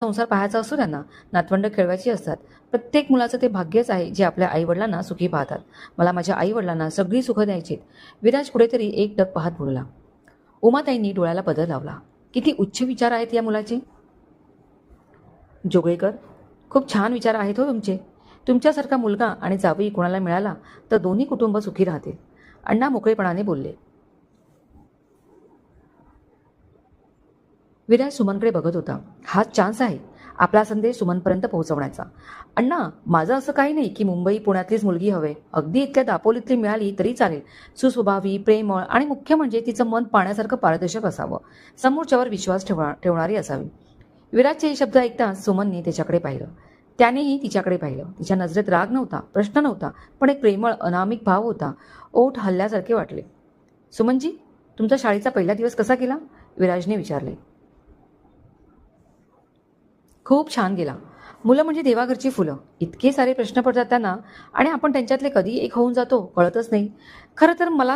संसार पाहायचा असतो त्यांना, नातवंड खेळवायची असतात. प्रत्येक मुलाचं ते भाग्यच आहे जे आपल्या आईवडिलांना सुखी पाहतात. मला माझ्या आईवडिलांना सगळी सुखं द्यायचीत. विराज कुठेतरी एकटक पाहत बोलला. उमाताईंनी डोळ्याला पदर लावला. किती उच्च विचार आहेत या मुलाचे. जोगळेकर, खूप छान विचार आहेत हो तुमचे. तुमच्यासारखा मुलगा आणि जावई कोणाला मिळाला तर दोन्ही कुटुंब सुखी राहतील. अण्णा मोकळेपणाने बोलले. विराज सुमनकडे बघत होता. हाच चान्स आहे आपला संदेश सुमनपर्यंत पोहोचवण्याचा. अण्णा, माझं असं काही नाही की मुंबई पुण्यातलीच मुलगी हवे. अगदी इथल्या दापोलीतली मिळाली तरी चालेल. सुस्वभावी, प्रेमळ आणि मुख्य म्हणजे तिचं मन पाण्यासारखं पारदर्शक असावं. समोरच्यावर विश्वास ठेवणारी असावी. विराजचे हे शब्द ऐकताच सुमनने त्याच्याकडे पाहिलं. त्यानेही तिच्याकडे पाहिलं. तिच्या नजरेत राग नव्हता, प्रश्न नव्हता, पण एक प्रेमळ अनामिक भाव होता. ओठ हल्ल्यासारखे वाटले. सुमनजी, तुमचा शाळेचा पहिला दिवस कसा गेला? विराजने विचारले. खूप छान गेला. मुलं म्हणजे देवाघरची फुलं. इतके सारे प्रश्न पडतात त्यांना आणि आपण त्यांच्यातले कधी एक होऊन जातो कळतच नाही. खरं तर मला